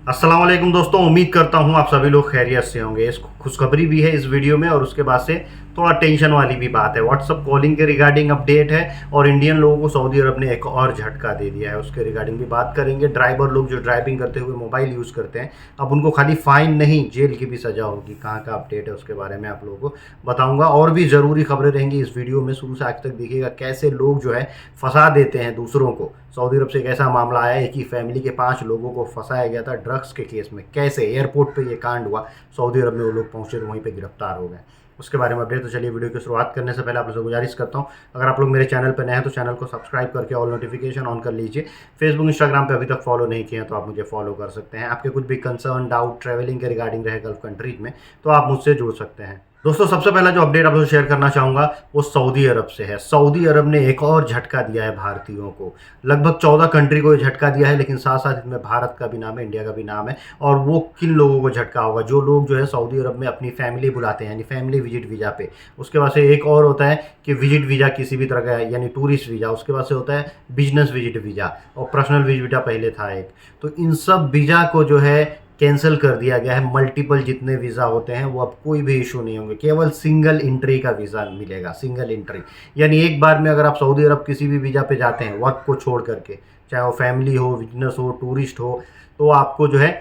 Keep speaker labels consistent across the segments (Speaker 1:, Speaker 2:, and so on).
Speaker 1: अस्सलाम वालेकुम दोस्तों, उम्मीद करता हूँ आप सभी लोग खैरियत से होंगे। इस खुशखबरी भी है इस वीडियो में और उसके बाद से थोड़ा टेंशन वाली भी बात है। व्हाट्सअप कॉलिंग के रिगार्डिंग अपडेट है और इंडियन लोगों को सऊदी अरब ने एक और झटका दे दिया है, उसके रिगार्डिंग भी बात करेंगे। ड्राइवर लोग जो ड्राइविंग करते हुए मोबाइल यूज़ करते हैं, अब उनको खाली फाइन नहीं जेल की भी सज़ा होगी। कहाँ का अपडेट है उसके बारे में आप लोगों को बताऊँगा और भी ज़रूरी खबरें रहेंगी इस वीडियो में। शुरू से आखिर तक देखिएगा कैसे लोग जो है फंसा देते हैं दूसरों को। सऊदी अरब से एक ऐसा मामला आया है कि फैमिली के 5 लोगों को फंसाया गया था ड्रग्स के केस में। कैसे एयरपोर्ट पे ये कांड हुआ, सऊदी अरब में वो लोग पहुंचे तो वहीं पे गिरफ्तार हो गए, उसके बारे में अपडेट। तो चलिए वीडियो की शुरुआत करने से पहले आप लोगों से गुजारिश करता हूं, अगर आप लोग मेरे चैनल पर नए हैं तो चैनल को सब्सक्राइब करके ऑल नोटिफिकेशन ऑन कर लीजिए। फेसबुक इंस्टाग्राम पे अभी तक फॉलो नहीं किए हैं तो आप मुझे फॉलो कर सकते हैं। आपके कुछ भी कंसर्न डाउट ट्रैवलिंग के रिगार्डिंग रहे गल्फ कंट्रीज में तो आप मुझसे जुड़ सकते हैं। दोस्तों, सबसे पहला जो अपडेट आप लोगों से शेयर करना चाहूँगा वो सऊदी अरब से है। सऊदी अरब ने एक और झटका दिया है भारतीयों को। लगभग 14 कंट्री को ये झटका दिया है, लेकिन साथ साथ इसमें भारत का भी नाम है, इंडिया का भी नाम है। और वो किन लोगों को झटका होगा? जो लोग जो है सऊदी अरब में अपनी फैमिली बुलाते हैं, यानी फैमिली विजिट वीज़ा पे। उसके बाद से एक और होता है कि विजिट वीज़ा किसी भी तरह का है, यानी टूरिस्ट वीज़ा। उसके बाद से होता है बिजनेस विजिट वीज़ा और पर्सनल विजिट वीज़ा पहले था एक। तो इन सब वीज़ा को जो है कैंसिल कर दिया गया है। मल्टीपल जितने वीज़ा होते हैं वो अब कोई भी इशू नहीं होंगे, केवल सिंगल एंट्री का वीज़ा मिलेगा। सिंगल एंट्री यानी एक बार में अगर आप सऊदी अरब किसी भी वीज़ा पे जाते हैं वर्क को छोड़ करके, चाहे वो फैमिली हो, बिजनेस हो, टूरिस्ट हो, तो आपको जो है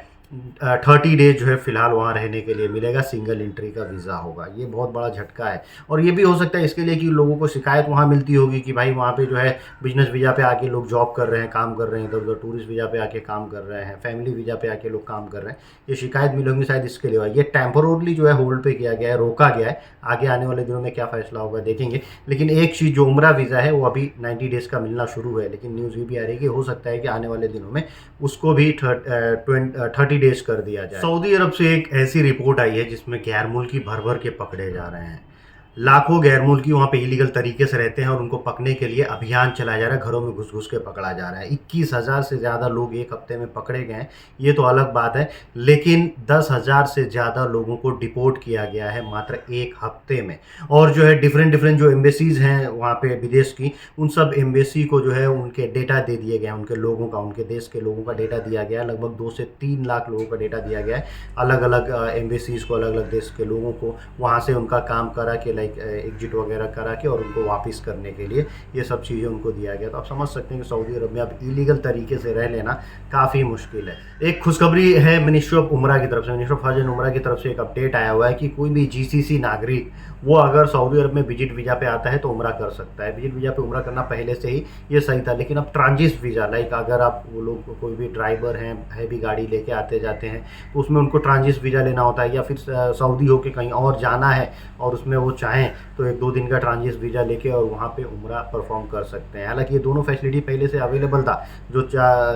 Speaker 1: 30 डेज जो है फ़िलहाल वहाँ रहने के लिए मिलेगा। सिंगल एंट्री का वीज़ा होगा। ये बहुत बड़ा झटका है। और ये भी हो सकता है इसके लिए कि लोगों को शिकायत वहाँ मिलती होगी कि भाई वहाँ पे जो है बिजनेस वीज़ा पे आके लोग जॉब कर रहे हैं, काम कर रहे हैं, इधर उधर टूरिस्ट वीज़ा पे आके काम कर रहे हैं, फैमिली वीज़ा पे आके लोग काम कर रहे हैं। ये शिकायत मिली होगी शायद, इसके लिए ये टेम्पोरली जो है होल्ड पे किया गया है, रोका गया है। आगे आने वाले दिनों में क्या फ़ैसला होगा देखेंगे। लेकिन एक चीज़, जो उम्रा वीज़ा है वो अभी 90 डेज़ का मिलना शुरू है, लेकिन न्यूज़ ये भी आ रही है कि हो सकता है कि आने वाले दिनों में उसको भी 30 डेज़ कर दिया जाए। सऊदी अरब से एक ऐसी रिपोर्ट आई है जिसमें गैर मुल्की भर भर के पकड़े जा रहे हैं। लाखों गैर मुल्की वहाँ पे इलीगल तरीके से रहते हैं और उनको पकड़ने के लिए अभियान चलाया जा रहा है। घरों में घुस घुस के पकड़ा जा रहा है। 21,000 से ज़्यादा लोग एक हफ्ते में पकड़े गए हैं, ये तो अलग बात है। लेकिन 10,000 से ज़्यादा लोगों को डिपोर्ट किया गया है मात्र एक हफ्ते में। और जो है डिफरेंट डिफरेंट जो एम्बेसीज़ हैं वहाँ पे विदेश की, उन सब एम्बेसी को जो है उनके डेटा दे दिए गए हैं। उनके लोगों का, उनके देश के लोगों का डेटा दिया गया है। लगभग 2 से 3 लाख लोगों का डेटा दिया गया है अलग अलग एम्बेसीज़ को, अलग अलग देश के लोगों को। वहाँ से उनका काम करा के लाइक एग्जिट वगैरह करा के और उनको वापस करने के लिए ये सब चीज़ें उनको दिया गया। तो आप समझ सकते हैं कि सऊदी अरब में अब इलीगल तरीके से रह लेना काफ़ी मुश्किल है। एक खुशखबरी है मिनिस्ट्री ऑफ उमरा की तरफ से, मिनिस्ट्री ऑफ हज एंड उमरा की तरफ से एक अपडेट आया हुआ है कि कोई भी जीसीसी नागरिक वो अगर सऊदी अरब में विजिट वीज़ा पे आता है तो उमरा कर सकता है। विजिट वीज़ा पे उमरा करना पहले से ही ये सही था, लेकिन अब ट्रांजिट वीज़ा, लाइक अगर आप वो लोग कोई भी ड्राइवर हैं, हैवी गाड़ी लेके आते जाते हैं तो उसमें उनको ट्रांजिट वीज़ा लेना होता है, या फिर सऊदी होके कहीं और जाना है और उसमें वो चाहें तो 1-2 दिन का ट्रांजिट वीज़ा लेके और वहाँ पे उम्रा परफॉर्म कर सकते हैं। हालांकि ये दोनों फैसिलिटी पहले से अवेलेबल था। जो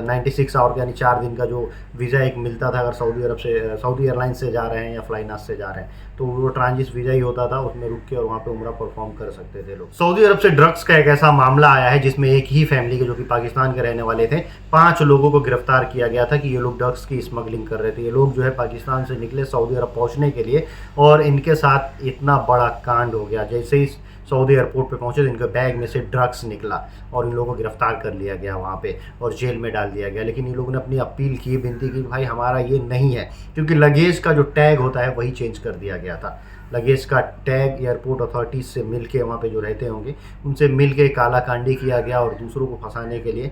Speaker 1: 96 आवर यानी 4 दिन का जो वीज़ा एक मिलता था अगर सऊदी अरब से, सऊदी एयरलाइंस से जा रहे हैं या फ्लाइनास से जा रहे हैं, तो वो ट्रांजिट वीज़ा ही होता था, उसमें रुक के और वहाँ पे उम्रा परफॉर्म कर सकते थे लोग। सऊदी अरब से ड्रग्स का एक ऐसा मामला आया है जिसमें एक ही फैमिली के, जो कि पाकिस्तान के रहने वाले थे, 5 लोगों को गिरफ्तार किया गया था कि ये लोग ड्रग्स की स्मगलिंग कर रहे थे। ये लोग जो है पाकिस्तान से निकले सऊदी अरब पहुँचने के लिए और इनके साथ इतना बड़ा कांड हो गया। जैसे ही सऊदी एयरपोर्ट पे पहुंचे तो इनके बैग में से ड्रग्स निकला और इन लोगों को गिरफ्तार कर लिया गया वहाँ पे और जेल में डाल दिया गया। लेकिन इन लोगों ने अपनी अपील की, विनती की, भाई हमारा ये नहीं है, क्योंकि लगेज का जो टैग होता है वही चेंज कर दिया गया था। लगेज का टैग एयरपोर्ट अथॉरिटीज़ से मिल के, वहाँ पर जो रहते होंगे उनसे मिल के काला कांडी किया गया और दूसरों को फंसाने के लिए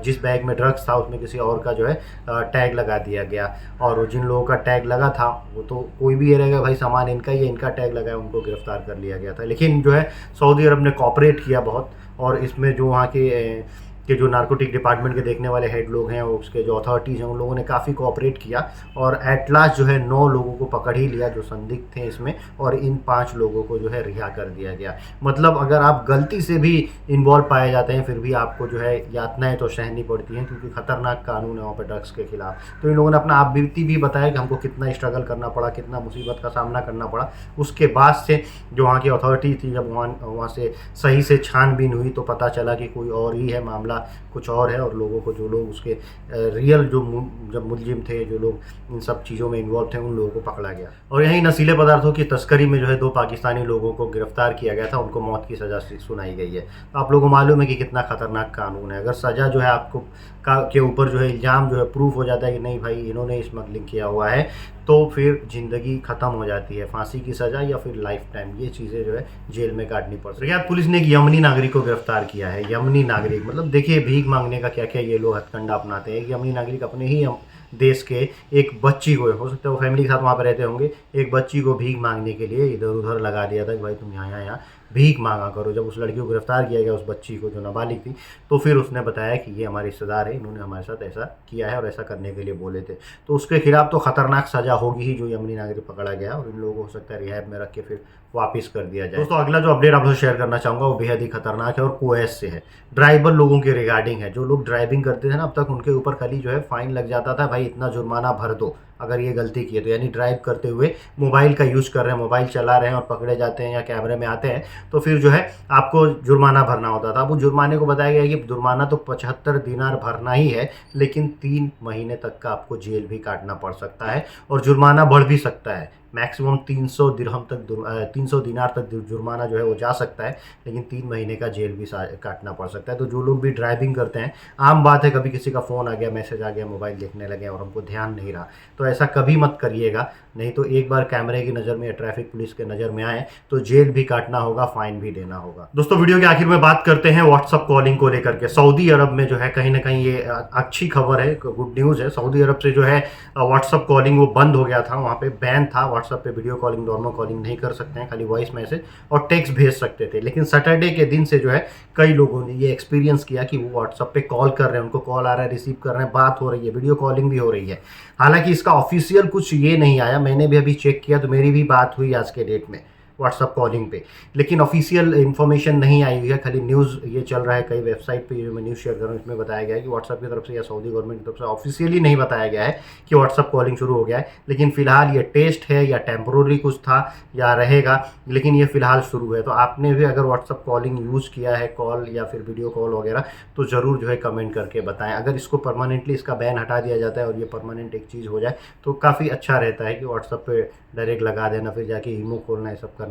Speaker 1: जिस बैग में ड्रग्स था उसमें किसी और का जो है टैग लगा दिया गया। और जिन लोगों का टैग लगा था वो तो कोई भी ये रहेगा भाई सामान इनका ही है, इनका टैग लगा है, उनको गिरफ्तार कर लिया गया था। लेकिन जो है सऊदी अरब ने कोऑपरेट किया बहुत, और इसमें जो वहाँ के जो नारकोटिक डिपार्टमेंट के देखने वाले हेड लोग हैं और उसके जो अथॉरिटीज़ हैं उन लोगों ने काफ़ी कोऑपरेट किया और एट लास्ट जो है 9 लोगों को पकड़ ही लिया जो संदिग्ध थे इसमें, और इन 5 लोगों को जो है रिहा कर दिया गया। मतलब अगर आप गलती से भी इन्वॉल्व पाए जाते हैं फिर भी आपको जो है यातनाएं तो सहनी पड़ती हैं, क्योंकि ख़तरनाक कानून है वहाँ पर ड्रग्स के खिलाफ। तो इन लोगों ने अपना आप बीती भी बताया कि हमको कितना स्ट्रगल करना पड़ा, कितना मुसीबत का सामना करना पड़ा। उसके बाद से जो वहाँ की अथॉरिटी थी, जब वहाँ से सही से छानबीन हुई तो पता चला कि कोई और ही है मामला, कुछ और है, और लोगों को, जो लोग उसके रियल जब मुलजिम थे, जो लोग इन सब चीज़ों में इन्वॉल्व थे, उन लोगों को पकड़ा गया। और यहीं नशीले पदार्थों की तस्करी में जो है 2 पाकिस्तानी लोगों को गिरफ्तार किया गया था, उनको मौत की सज़ा सुनाई गई है। तो आप लोगों को मालूम है कि कितना खतरनाक कानून है। अगर सज़ा जो है आपको के ऊपर जो है इल्ज़ाम जो है प्रूफ हो जाता है कि नहीं भाई इन्होंने स्मगलिंग किया हुआ है, तो फिर ज़िंदगी ख़त्म हो जाती है, फांसी की सज़ा या फिर लाइफ टाइम, ये चीज़ें जो है जेल में काटनी पड़ सकती है। पुलिस ने एक यमनी नागरिक को गिरफ्तार किया है। यमनी नागरिक मतलब देखिए भीख मांगने का क्या क्या ये लोग हथकंडा अपनाते हैं। एक यमनी नागरिक अपने ही देश के एक बच्ची को, हो सकता है वो फैमिली के साथ वहाँ पर रहते होंगे, एक बच्ची को भीख मांगने के लिए इधर उधर लगा दिया था कि भाई तुम यहाँ भीख मांगा करो। जब उस लड़की को गिरफ्तार किया गया, उस बच्ची को जो नाबालिग थी, तो फिर उसने बताया कि ये हमारे रिश्तेदार है, इन्होंने हमारे साथ ऐसा किया है और ऐसा करने के लिए बोले थे। तो उसके खिलाफ तो खतरनाक सज़ा होगी ही, जो यमनी नागरिक पकड़ा गया, और इन लोगों को हो सकता है रिहैब में रख के फिर वापस कर दिया जाए। दोस्तों अगला जो अपडेट आपसे शेयर करना चाहूँगा वो बेहद ही खतरनाक है और कुवैत से है। ड्राइवर लोगों के रिगार्डिंग है। जो लोग ड्राइविंग करते थे ना, अब तक उनके ऊपर खाली जो है फाइन लग जाता था, भाई इतना जुर्माना भर दो अगर ये गलती की है तो। यानी ड्राइव करते हुए मोबाइल का यूज़ कर रहे हैं, मोबाइल चला रहे हैं और पकड़े जाते हैं या कैमरे में आते हैं, तो फिर जो है आपको जुर्माना भरना होता था। अब उस जुर्माने को बताया गया है कि जुर्माना तो 75 दिनार भरना ही है, लेकिन 3 महीने तक का आपको जेल भी काटना पड़ सकता है, और जुर्माना बढ़ भी सकता है। मैक्सिमम 300 दिरहम तक 300 दिनार तक जुर्माना जो है वो जा सकता है, लेकिन 3 महीने का जेल भी काटना पड़ सकता है। तो जो लोग भी ड्राइविंग करते हैं, आम बात है कभी किसी का फ़ोन आ गया, मैसेज आ गया, मोबाइल देखने लगे और हमको ध्यान नहीं रहा, तो ऐसा कभी मत करिएगा। नहीं तो एक बार कैमरे की नज़र में या ट्रैफिक पुलिस के नज़र में आए तो जेल भी काटना होगा, फाइन भी देना होगा। दोस्तों वीडियो के आखिर में बात करते हैं व्हाट्सअप कॉलिंग को लेकर के। सऊदी अरब में जो है कहीं ना कहीं ये अच्छी खबर है, गुड न्यूज़ है। सऊदी अरब से जो है व्हाट्सअप कॉलिंग वो बंद हो गया था, वहाँ पे बैन था। व्हाट्सअप पे वीडियो कॉलिंग, नॉर्मल कॉलिंग नहीं कर सकते हैं, खाली वॉइस मैसेज और टेक्स्ट भेज सकते थे। लेकिन सैटरडे के दिन से जो है कई लोगों ने ये एक्सपीरियंस किया कि वो व्हाट्सअप पे कॉल कर रहे हैं, उनको कॉल आ रहा है, रिसीव कर रहे हैं, बात हो रही है, वीडियो कॉलिंग भी हो रही है। हालांकि इसका ऑफिशियल कुछ ये नहीं आया, मैंने भी अभी चेक किया तो मेरी भी बात हुई आज के डेट में व्हाट्सअप कॉलिंग पे, लेकिन ऑफिशियल इन्फॉर्मेशन नहीं आई हुई है। खाली न्यूज़ ये चल रहा है, कई वेबसाइट पे जो मैं न्यूज़ शेयर कर रहा हूँ इसमें बताया गया है कि व्हाट्सअप की तरफ से या सऊदी गवर्नमेंट की तरफ से ऑफिशियली नहीं बताया गया है कि व्हाट्सअप कॉलिंग शुरू हो गया है। लेकिन फिलहाल ये टेस्ट है या टेम्पोररी कुछ था या रहेगा, लेकिन ये फिलहाल शुरू है। तो आपने भी अगर व्हाट्सअप कॉलिंग यूज़ किया है, कॉल या फिर वीडियो कॉल वगैरह, तो ज़रूर जो है कमेंट करके बताएं। अगर इसको परमानेंटली इसका बैन हटा दिया जाता है और ये परमानेंट एक चीज़ हो जाए तो काफ़ी अच्छा रहता है कि व्हाट्सअप पे डायरेक्ट लगा देना, फिर जाके ईमो खोलना, ये सब करना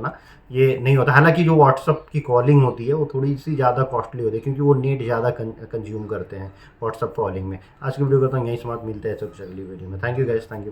Speaker 1: ये नहीं होता। हालांकि जो व्हाट्सअप की कॉलिंग होती है वो थोड़ी सी ज़्यादा कॉस्टली होती है, क्योंकि वो नेट ज़्यादा कंज्यूम करते हैं व्हाट्सअप कॉलिंग में। आज की वीडियो करता हूँ यहीं समाप्त, मिलते हैं कुछ अगली वीडियो में। Thank you guys, thank you.